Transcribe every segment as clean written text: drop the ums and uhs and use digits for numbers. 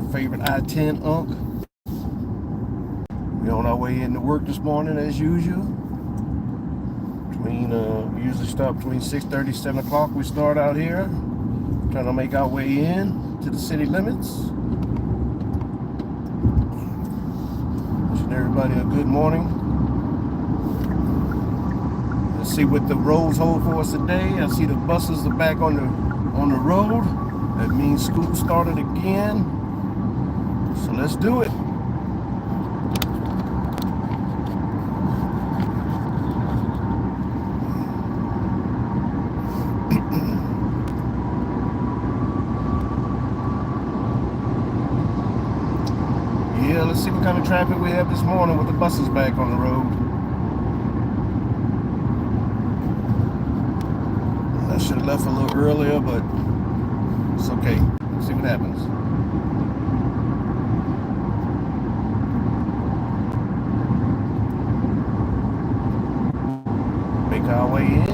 favorite I-10 Unc. We're on our way into work this morning as usual. We usually start between 6:30, 7 o'clock. We start out here, trying to make our way in to the city limits. Wishing everybody a good morning. Let's see what the roads hold for us today. I see the buses are back on the road. That means school started again. So let's do it. Yeah, let's see what kind of traffic we have this morning with the buses back on the road. I should have left a little earlier, but it's okay. Let's see what happens. Make our way in.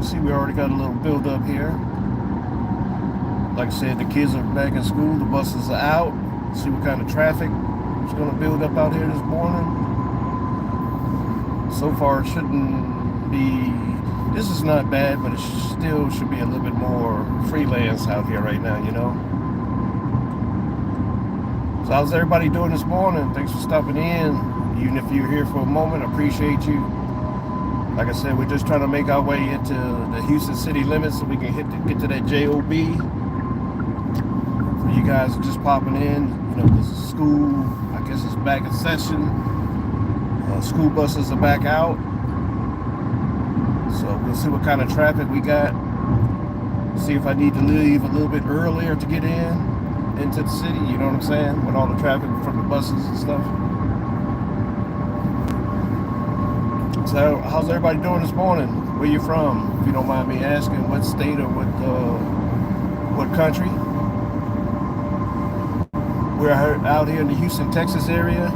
See, we already got a little build up here. Like I said, the kids are back in school, the buses are out. See what kind of traffic is going to build up out here this morning. So far, it shouldn't be, this is not bad, but it still should be a little bit more freelance out here right now, you know. So how's everybody doing this morning? Thanks for stopping in. Even if you're here for a moment, I appreciate you. Like I said, we're just trying to make our way into the Houston city limits so we can get to that JOB. For you guys just popping in, you know, the school, I guess it's back in session. School buses are back out. So we'll see what kind of traffic we got. See if I need to leave a little bit earlier to get into the city, you know what I'm saying? With all the traffic from the buses and stuff. So how's everybody doing this morning? Where you from? If you don't mind me asking, what state or what country? We're out here in the Houston, Texas area.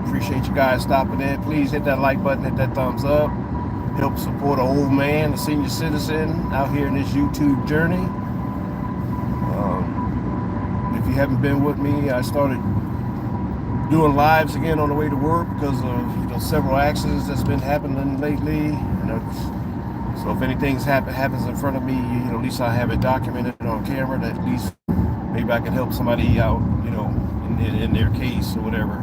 Appreciate you guys stopping in. Please hit that like button, hit that thumbs up. Help support an old man, a senior citizen out here in this YouTube journey. If you haven't been with me, I started doing lives again on the way to work because of several accidents that's been happening lately. So if anything happens in front of me, at least I have it documented on camera. That at least maybe I can help somebody out, in their case or whatever.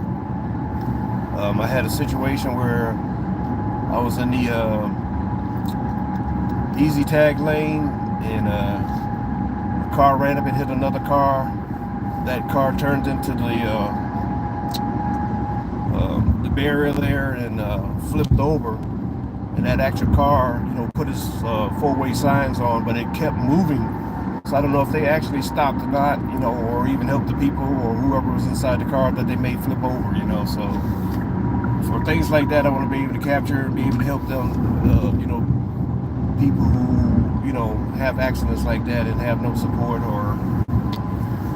I had a situation where I was in the easy tag lane and a car ran up and hit another car. That car turned into the barrier there and flipped over, and that actual car put its four-way signs on, but it kept moving. So I don't know if they actually stopped or not, or even helped the people or whoever was inside the car that they may flip over, so for things like that I want to be able to capture and be able to help them, people who have accidents like that and have no support, or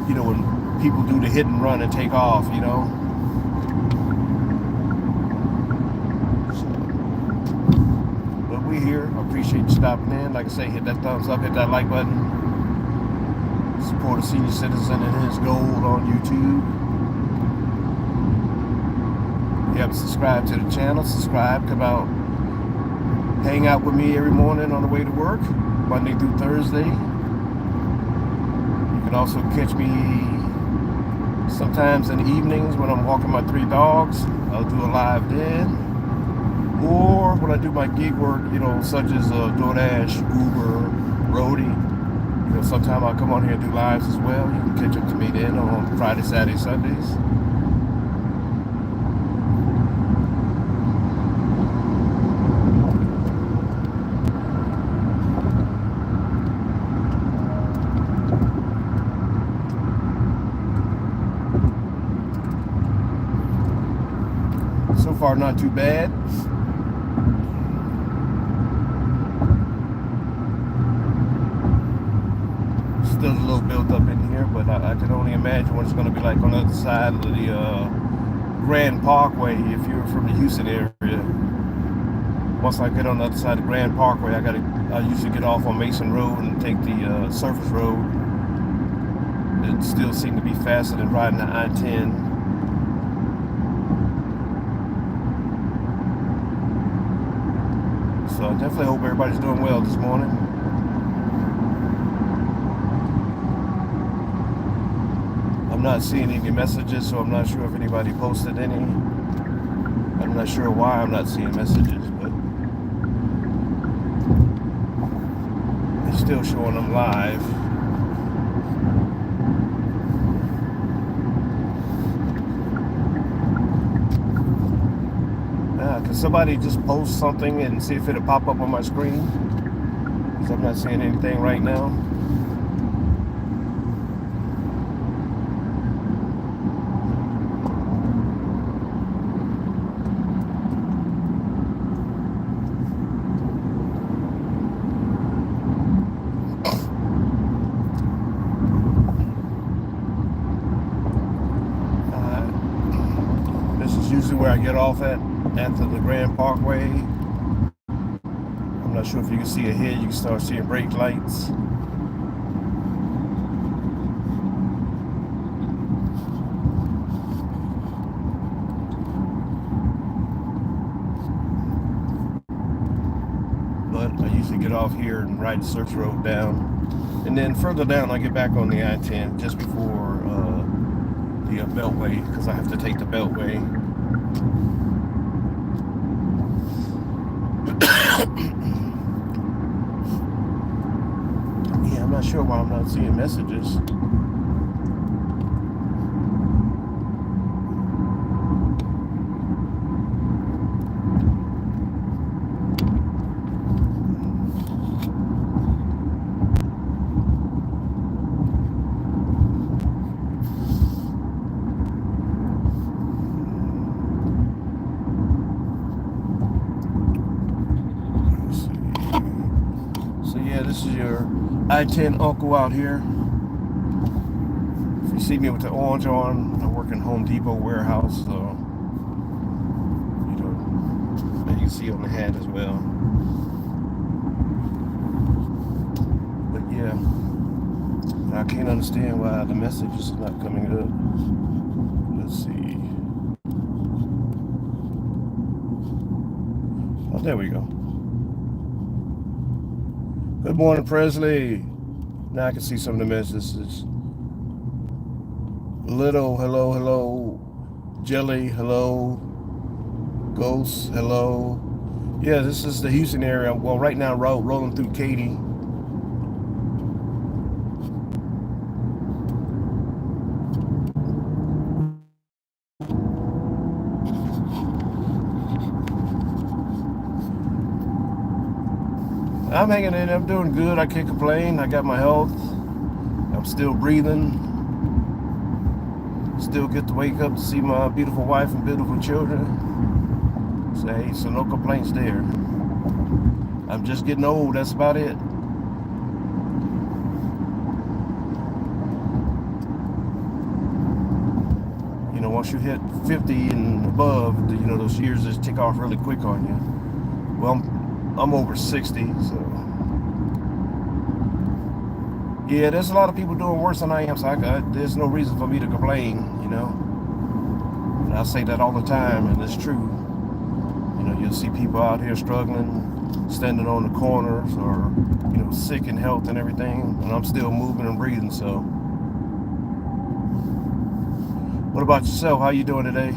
when people do the hit and run and take off, we here. I appreciate you stopping in. Like I say, hit that thumbs up, hit that like button. Support a senior citizen in his goal on YouTube. If you haven't subscribed to the channel, subscribe. Come out, hang out with me every morning on the way to work, Monday through Thursday. You can also catch me sometimes in the evenings when I'm walking my 3 dogs. I'll do a live then. Or when I do my gig work, such as DoorDash, Uber, Roadie, sometime I'll come on here and do lives as well. You can catch up to me then on Friday, Saturday, Sundays. So far, not too bad. Still a little built up in here, but I can only imagine what it's going to be like on the other side of the Grand Parkway. If you're from the Houston area, once I get on the other side of the Grand Parkway, I usually get off on Mason Road and take the surface road. It still seems to be faster than riding the I-10. So I definitely hope everybody's doing well this morning. I'm not seeing any messages, so I'm not sure if anybody posted any. I'm not sure why I'm not seeing messages, but it's still showing them live. Can somebody just post something and see if it'll pop up on my screen? Because I'm not seeing anything right now. This is usually where I get off at, after the Grand Parkway. I'm not sure if you can see ahead. You can start seeing brake lights. But I usually get off here and ride the search road down. And then further down, I get back on the I-10 just before the Beltway, because I have to take the Beltway. Yeah, I'm not sure why I'm not seeing messages. This is your I-10 Uncle out here. If you see me with the orange on, I work in Home Depot warehouse, so you can see on the hat as well. But yeah, I can't understand why the message is not coming up. Let's see. Oh, there we go. Good morning, Presley. Now I can see some of the messages. Little, hello, hello. Jelly, hello. Ghost, hello. Yeah, this is the Houston area. Well, right now, rolling through Katy. I'm hanging in. I'm doing good. I can't complain. I got my health. I'm still breathing. Still get to wake up to see my beautiful wife and beautiful children. So no complaints there. I'm just getting old. That's about it. Once you hit 50 and above, those years just tick off really quick on you. Well, I'm over 60, so Yeah, there's a lot of people doing worse than I am, so there's no reason for me to complain, you know. And I say that all the time, and it's true. You know, you'll see people out here struggling, standing on the corners, or you know, sick in health and everything, and I'm still moving and breathing. So, what about yourself? How you doing today?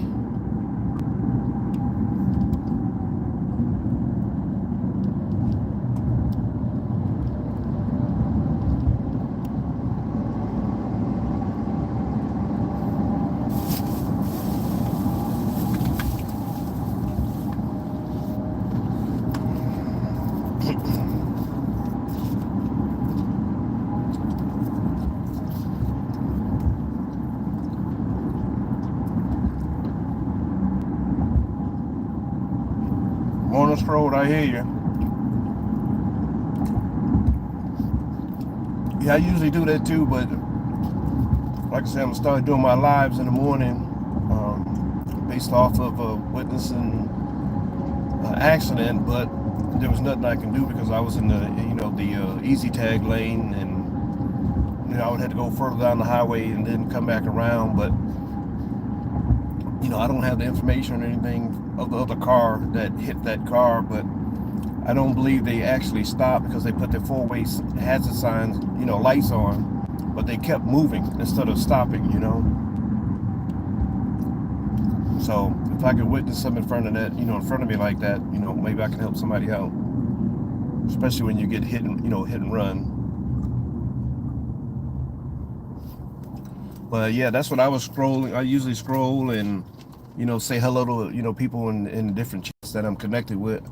Morning Road, I hear you. Yeah, I usually do that too, but like I said, I'm gonna start doing my lives in the morning, based off of witnessing an accident, but there was nothing I can do because I was in the easy tag lane, and I would have to go further down the highway and then come back around. But I don't have the information or anything of the other car that hit that car, but I don't believe they actually stopped because they put their four-way hazard signs, lights on, but they kept moving instead of stopping. So if I could witness something in front of that, in front of me like that, maybe I can help somebody out, especially when you get hit and run. But yeah, that's what I was scrolling. I usually scroll and, say hello to, people in different chats that I'm connected with.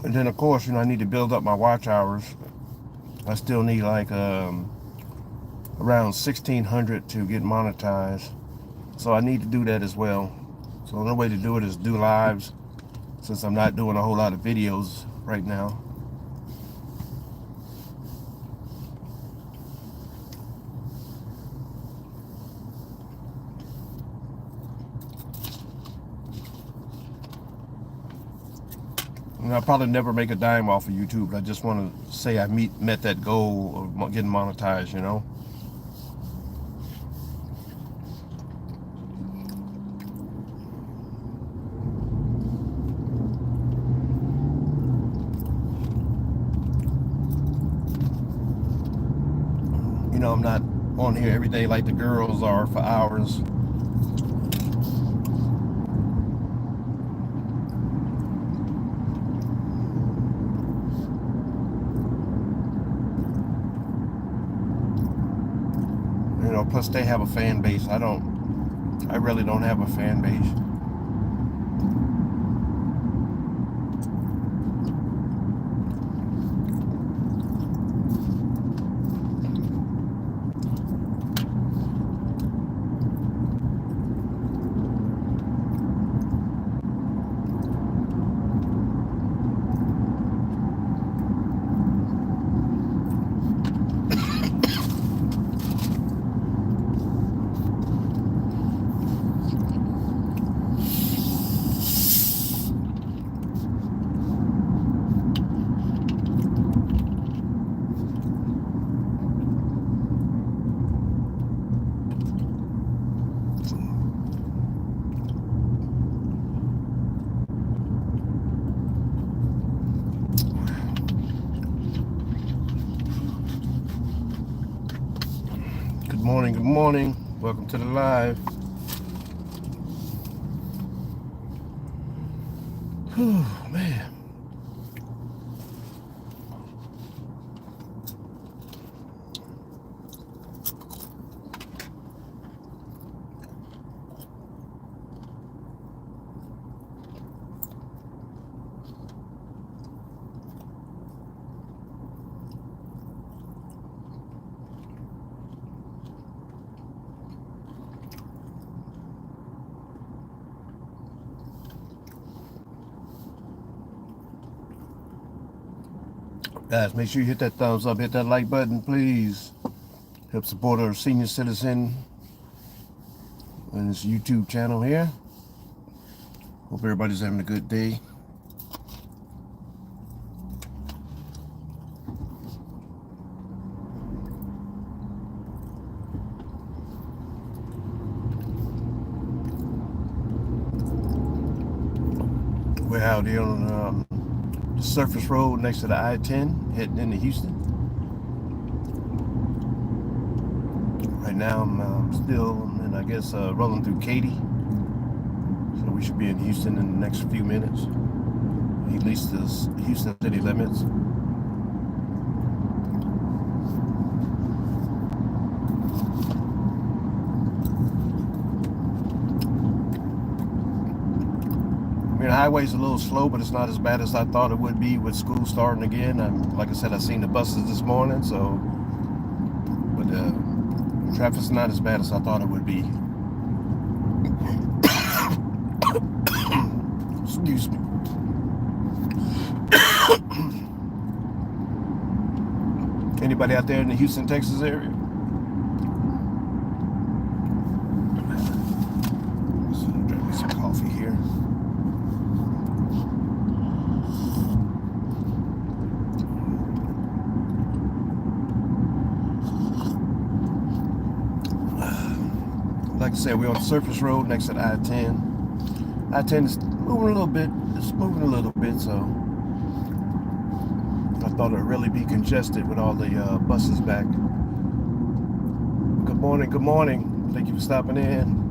And then of course, I need to build up my watch hours. I still need like around 1,600 to get monetized. So I need to do that as well. So the only way to do it is do lives, since I'm not doing a whole lot of videos right now. And I'll probably never make a dime off of YouTube, but I just want to say I met that goal of getting monetized. I'm not on here every day like the girls are for hours. Plus they have a fan base. I really don't have a fan base. Good morning, good morning. Welcome to the live. Whew, man. Guys, make sure you hit that thumbs up, hit that like button, please. Help support our senior citizen on this YouTube channel here. Hope everybody's having a good day. We're out here on the surface road next to the I-10 heading into Houston. Right now I'm still, and I guess rolling through Katy. So we should be in Houston in the next few minutes. At least the Houston city limits. I mean, the highway's a little slow, but it's not as bad as I thought it would be with school starting again. Like I said, I seen the buses this morning, so but traffic's not as bad as I thought it would be. Excuse me. Anybody out there in the Houston, Texas area? So drink me some coffee here. Like I said, we're on the surface road next to the I-10. I-10 is moving a little bit. It's moving a little bit, so I thought it'd really be congested with all the buses back. Good morning, good morning. Thank you for stopping in.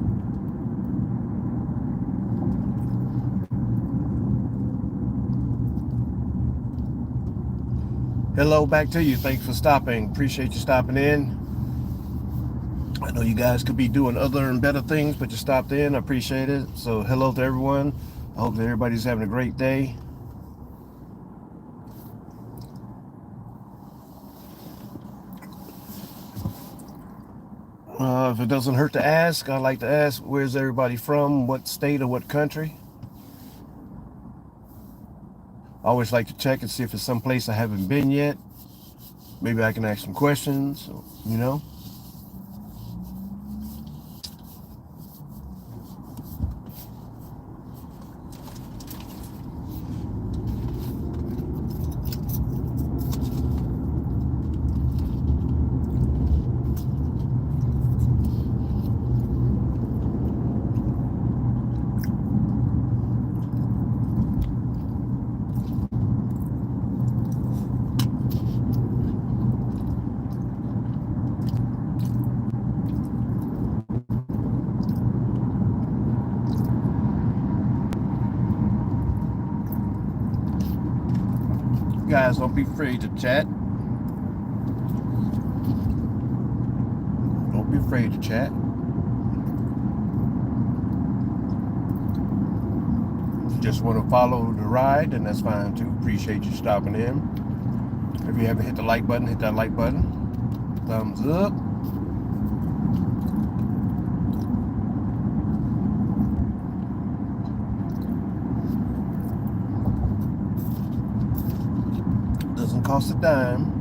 Hello back to you. Thanks for stopping. Appreciate you stopping in. I know you guys could be doing other and better things, but you stopped in. I appreciate it. So hello to everyone. I hope that everybody's having a great day. If it doesn't hurt to ask, I like to ask, where's everybody from? What state or what country? I always like to check and see if it's someplace I haven't been yet. Maybe I can ask some questions, you know. Guys, don't be afraid to chat. Don't be afraid to chat. If you just want to follow the ride, then that's fine too. Appreciate you stopping in. If you haven't hit the like button, hit that like button. Thumbs up. Doesn't cost a dime.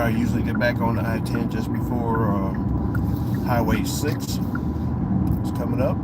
I usually get back on the I-10 just before Highway 6 is coming up.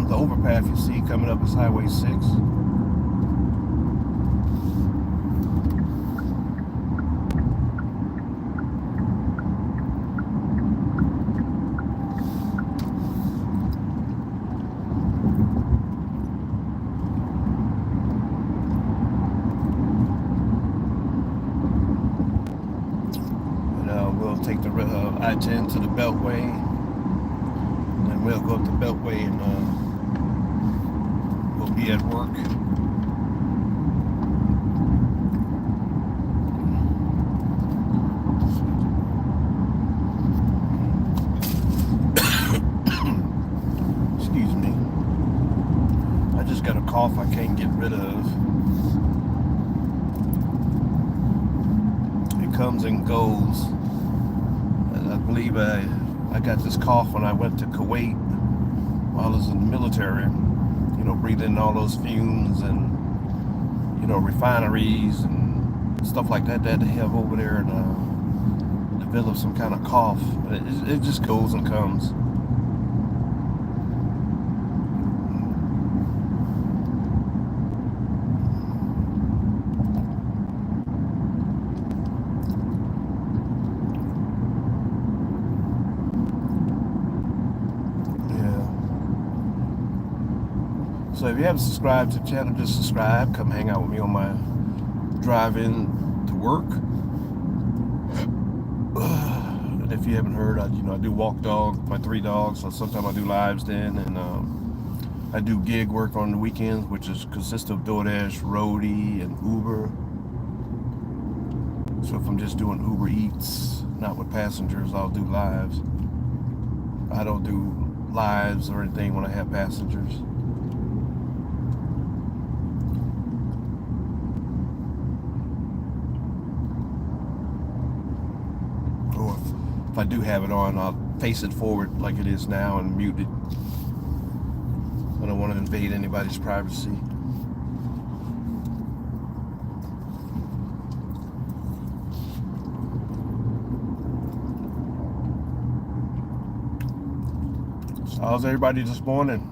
The overpass you see coming up is Highway 6. And we'll take the I-10 to the Beltway. And we'll go up the Beltway and we'll be at work. Excuse me. I just got a cough I can't get rid of. It comes and goes. I believe I got this cough when I went to Kuwait while I was in the military. You know, breathing in all those fumes and, you know, refineries and stuff like that they have over there, and develop some kind of cough. It just goes and comes. So if you haven't subscribed to the channel, just subscribe. Come hang out with me on my drive-in to work. And if you haven't heard, I do walk dog, my 3 dogs. So sometimes I do lives then, and I do gig work on the weekends, which consists of DoorDash, Roadie, and Uber. So if I'm just doing Uber Eats, not with passengers, I'll do lives. I don't do lives or anything when I have passengers. Or if I do have it on, I'll face it forward like it is now and mute it. I don't want to invade anybody's privacy. So how's everybody this morning?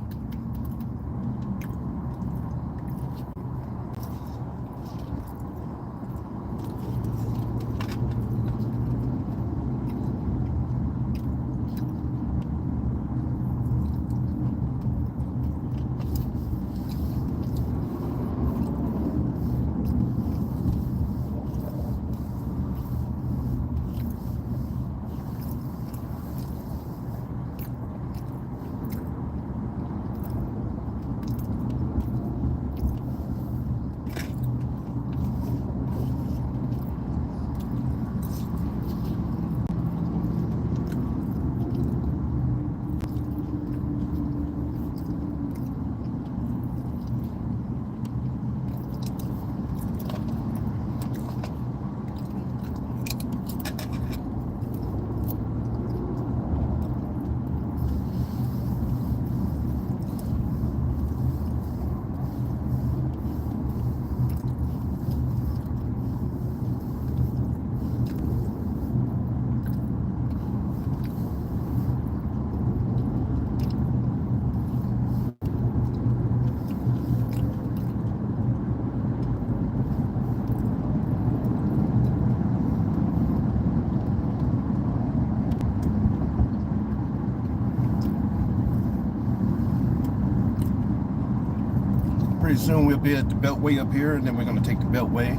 Pretty soon we'll be at the Beltway up here, and then we're going to take the Beltway.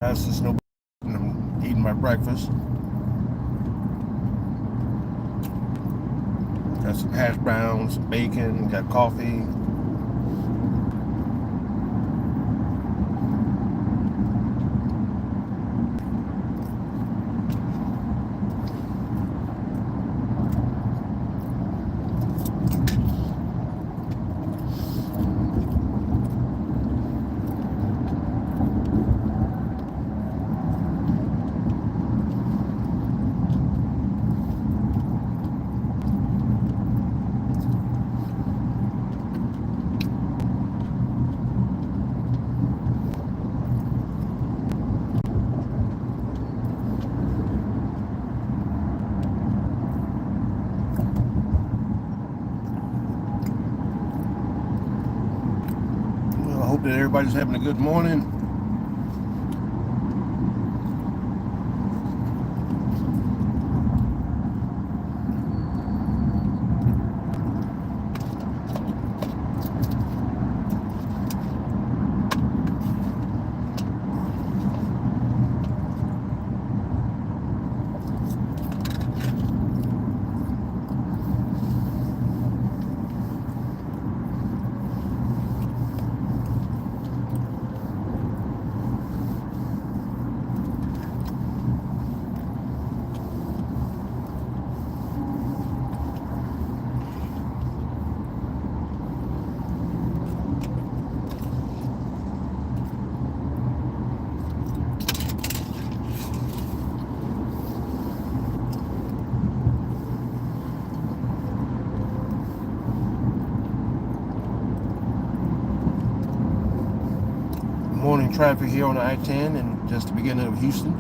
That's just no. I'm eating my breakfast. Got some hash browns, some bacon, got coffee. Well, I hope that everybody's having a good morning. Morning traffic here on the I-10 and just the beginning of Houston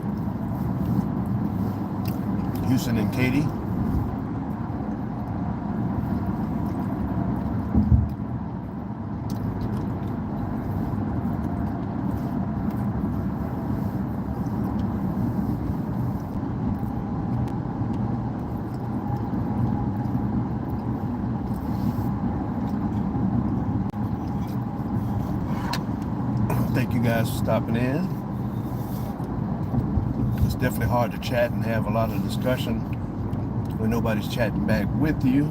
and Katy. Thank you guys for stopping in. It's definitely hard to chat and have a lot of discussion when nobody's chatting back with you.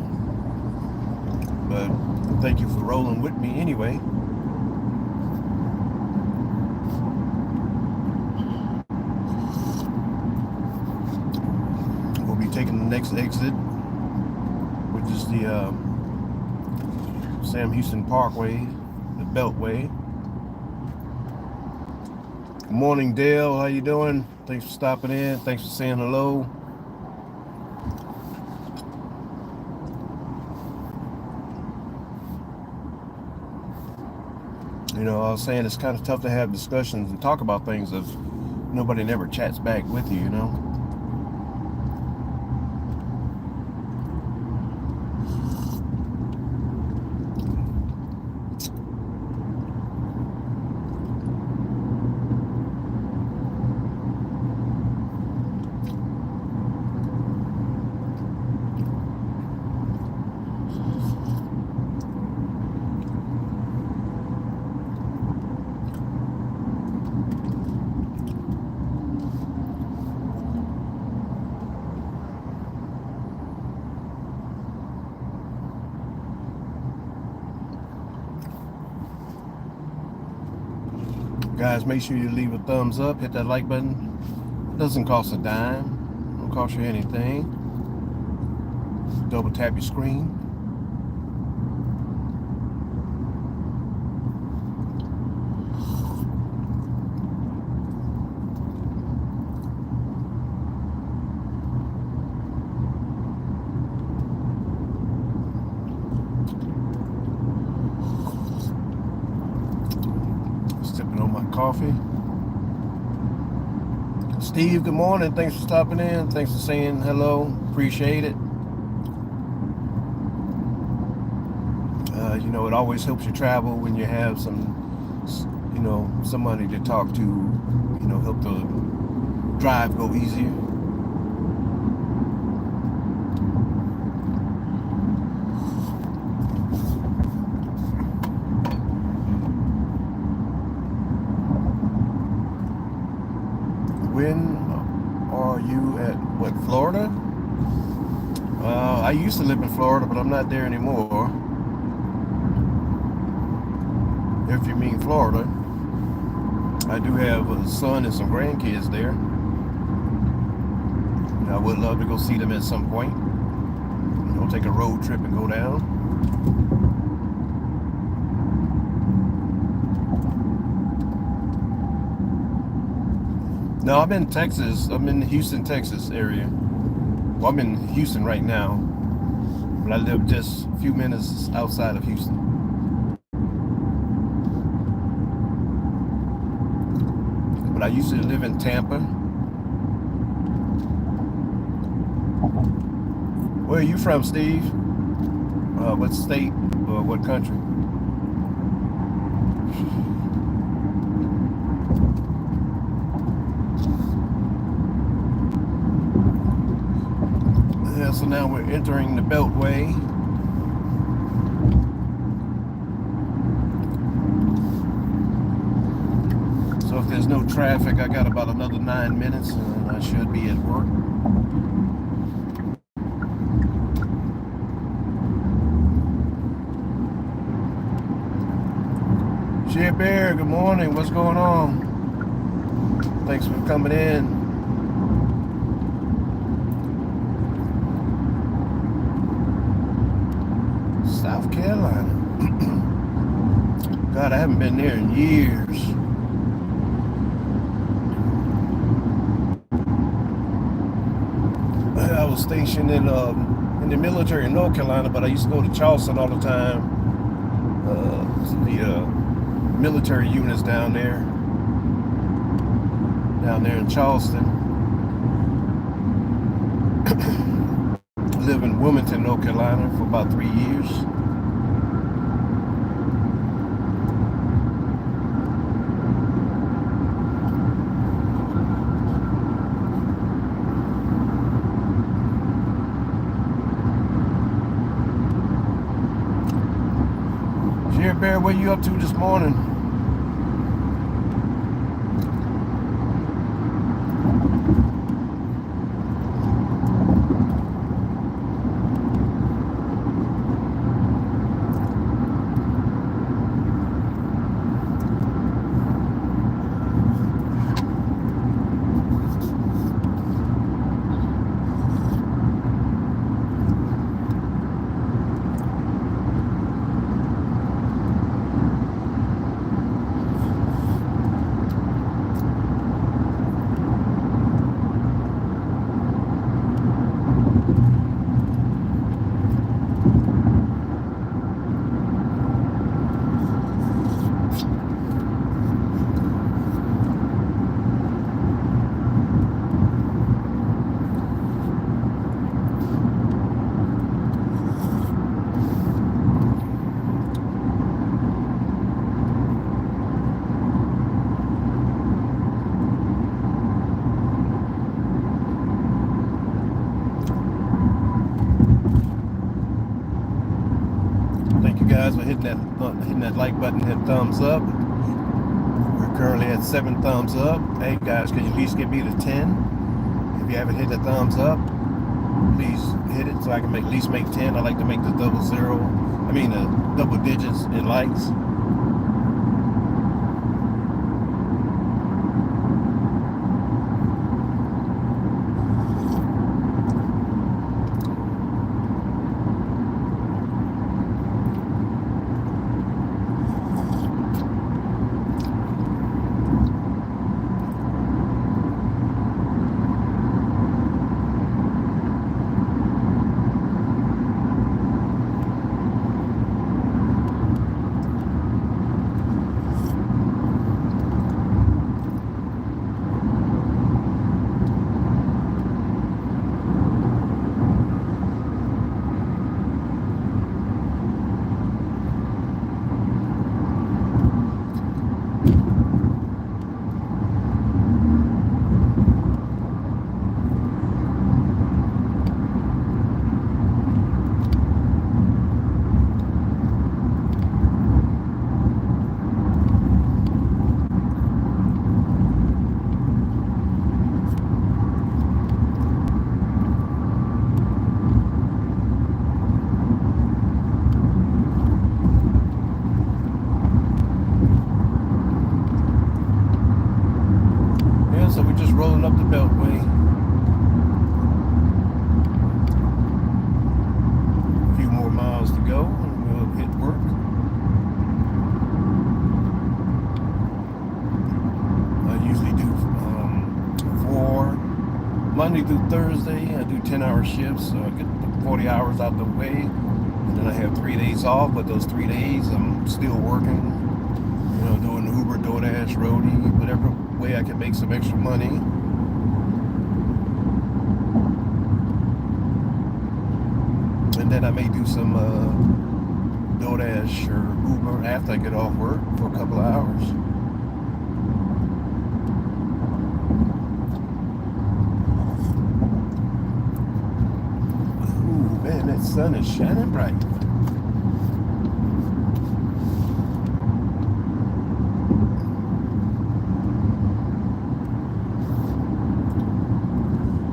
But thank you for rolling with me anyway. We'll be taking the next exit, which is the Sam Houston Parkway, the Beltway. Good morning, Dale. How you doing? Thanks for stopping in. Thanks for saying hello. You know, I was saying it's kind of tough to have discussions and talk about things if nobody never chats back with you, you know? Guys, make sure you leave a thumbs up, hit that like button. It doesn't cost a dime, don't cost you anything. Double tap your screen. Coffee. Steve, good morning. Thanks for stopping in. Thanks for saying hello. Appreciate it. You know, it always helps you travel when you have some, you know, somebody to talk to, you know, help the drive go easier. When are you at what, Florida? I used to live in Florida, but I'm not there anymore. If you mean Florida, I do have a son and some grandkids there. I would love to go see them at some point. Take a road trip and go down. No, I'm in Texas. I'm in the Houston, Texas area. Well, I'm in Houston right now, but I live just a few minutes outside of Houston. But I used to live in Tampa. Where are you from, Steve? What state or what country? Yeah, so now we're entering the Beltway. So if there's no traffic, I got about another 9 minutes and I should be at work. Shea Bear, good morning. What's going on? Thanks for coming in. South Carolina. God, I haven't been there in years. I was stationed in the military in North Carolina, but I used to go to Charleston all the time. The military units down there in Charleston. Live in Wilmington, North Carolina for about 3 years. Jerry Bear, what are you up to this morning? Guys for hitting that like button, hit thumbs up. We're currently at 7 thumbs up. Hey guys, can you at least get me to 10? If you haven't hit the thumbs up, please hit it so I can at least make 10. I like to make the double digits in likes. Monday through Thursday, I do 10-hour shifts, so I get 40 hours out the way. And then I have 3 days off, but those 3 days I'm still working, doing Uber, DoorDash, roadie, whatever way I can make some extra money. And then I may do some DoorDash or Uber after I get off work for a couple of hours. Ooh, man, that sun is shining bright.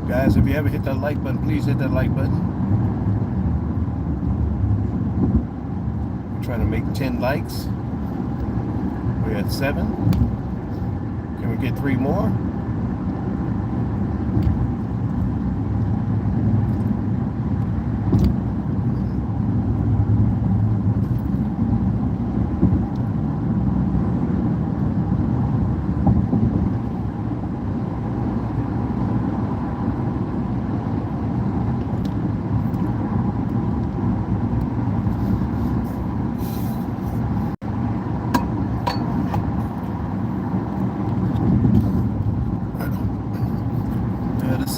Guys, if you ever hit that like button, please hit that like button. We're trying to make 10 likes. We're at 7. Can we get 3 more?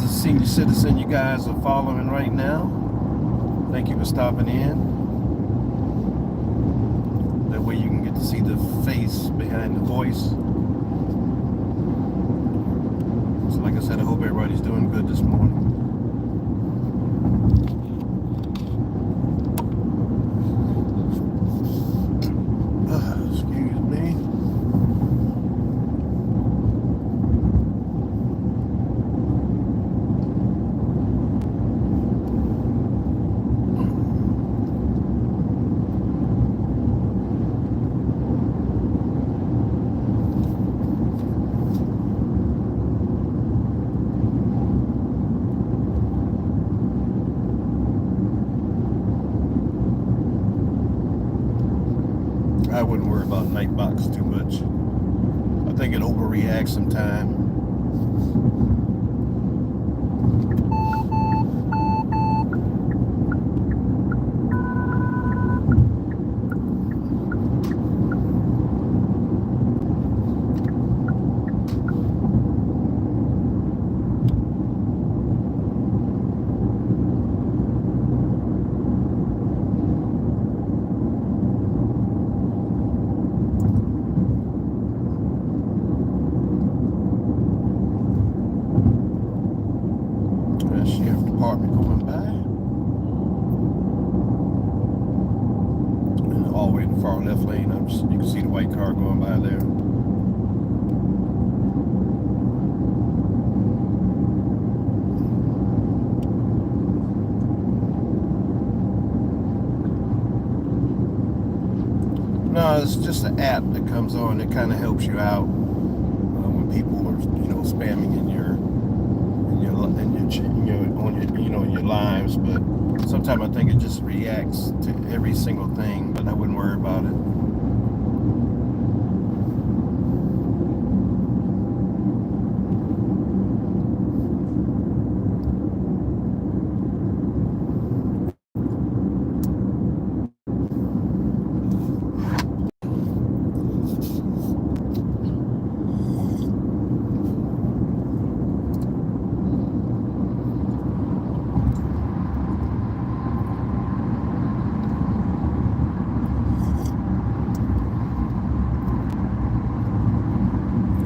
Senior citizen you guys are following right now. Thank you for stopping in. That way you can get to see the face behind the voice. So like I said, I hope everybody's doing good this morning. Excuse me. I wouldn't worry about Nightbox too much. I think it overreacts sometimes. Sheriff Department going by. And all the way in the far left lane, you can see the white car going by there. No, it's just an app that comes on that kind of helps you out when people are, spamming in your lives. But sometimes I think it just reacts to every single thing. But I wouldn't worry about it.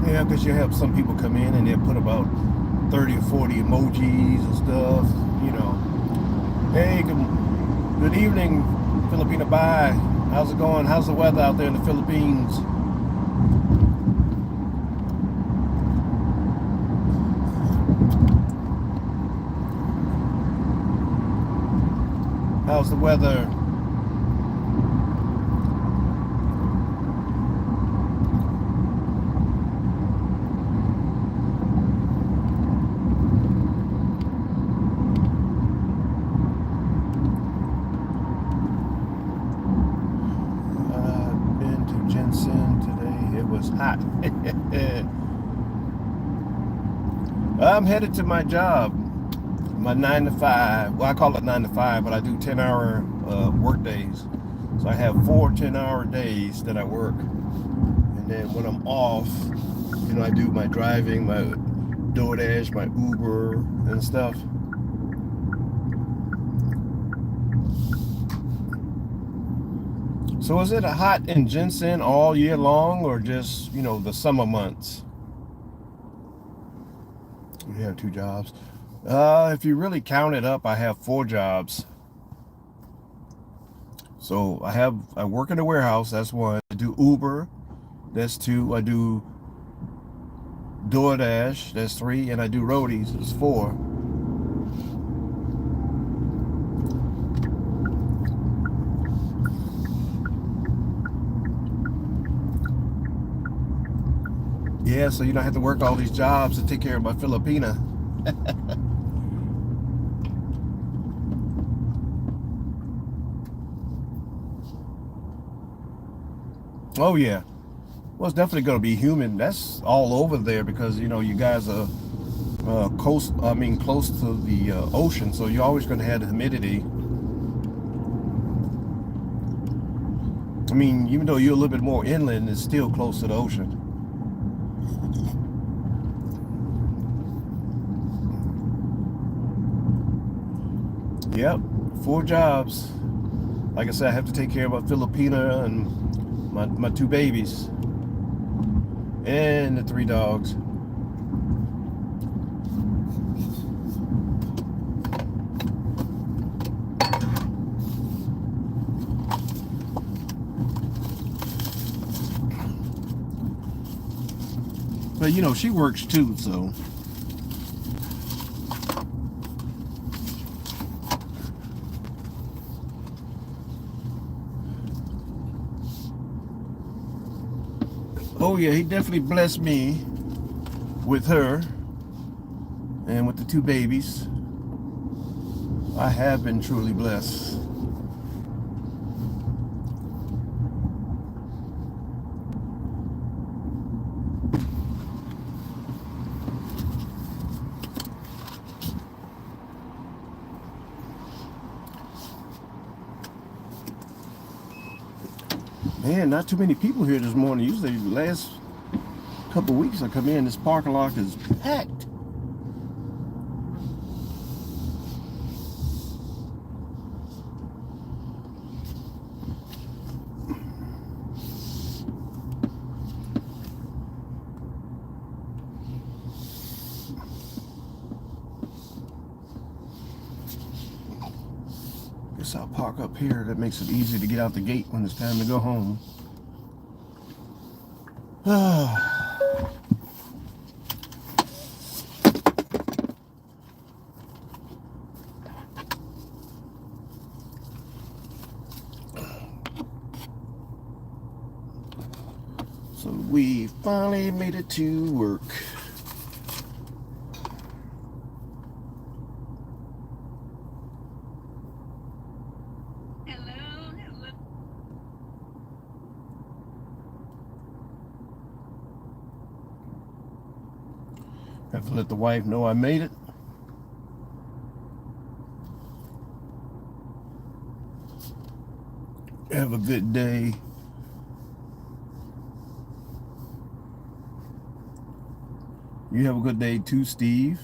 Yeah, because you have some people come in and they'll put about 30 or 40 emojis and stuff, Hey, good evening, Filipina Bye. How's it going? How's the weather out there in the Philippines? How's the weather? Today it was hot. I'm headed to my job. my 9 to 5. Well, I call it 9 to 5, but I do 10-hour work days. So I have 4 10-hour days that I work, and then when I'm off, I do my driving, my DoorDash, my Uber, and stuff. So is it hot in Jensen all year long, or just, the summer months? You have 2 jobs. If you really count it up, I have 4 jobs. So I work in a warehouse, that's 1. I do Uber, that's 2. I do DoorDash, that's 3, and I do roadies, that's 4. Yeah, so you don't have to work all these jobs to take care of my Filipina. Oh yeah. Well, it's definitely going to be humid. That's all over there because you guys are close to the ocean, so you're always going to have the humidity. I mean, even though you're a little bit more inland, it's still close to the ocean. Yep, 4 jobs. Like I said, I have to take care of my Filipina and my 2 babies and the 3 dogs. But she works too, so. Oh yeah, he definitely blessed me with her and with the 2 babies. I have been truly blessed. Man, not too many people here this morning. Usually the last couple of weeks I come in, this parking lot is packed. Guess I'll park up here. That makes it easy to get out the gate when it's time to go home. So we finally made it to work. Have to let the wife know I made it. Have a good day. You have a good day too, Steve,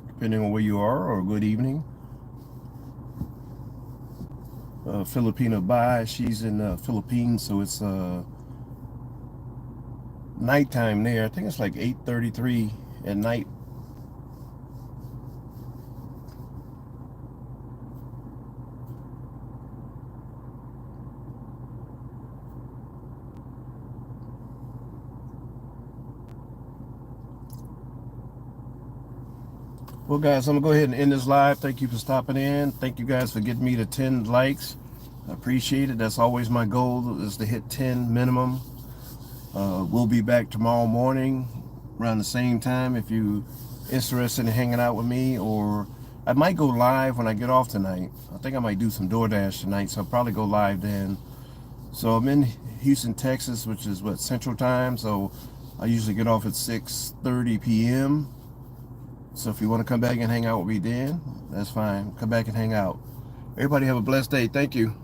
depending on where you are, or good evening. Filipina Bai, she's in the Philippines, so it's nighttime there. I think it's like 8:33 at night. Well, guys, I'm going to go ahead and end this live. Thank you for stopping in. Thank you guys for getting me to 10 likes. I appreciate it. That's always my goal, is to hit 10 minimum. We'll be back tomorrow morning around the same time if you're interested in hanging out with me, or I might go live when I get off tonight. I think I might do some DoorDash tonight, so I'll probably go live then. So I'm in Houston, Texas, which is Central Time, so I usually get off at 6:30 p.m. So if you want to come back and hang out with me then, that's fine. Come back and hang out. Everybody have a blessed day. Thank you.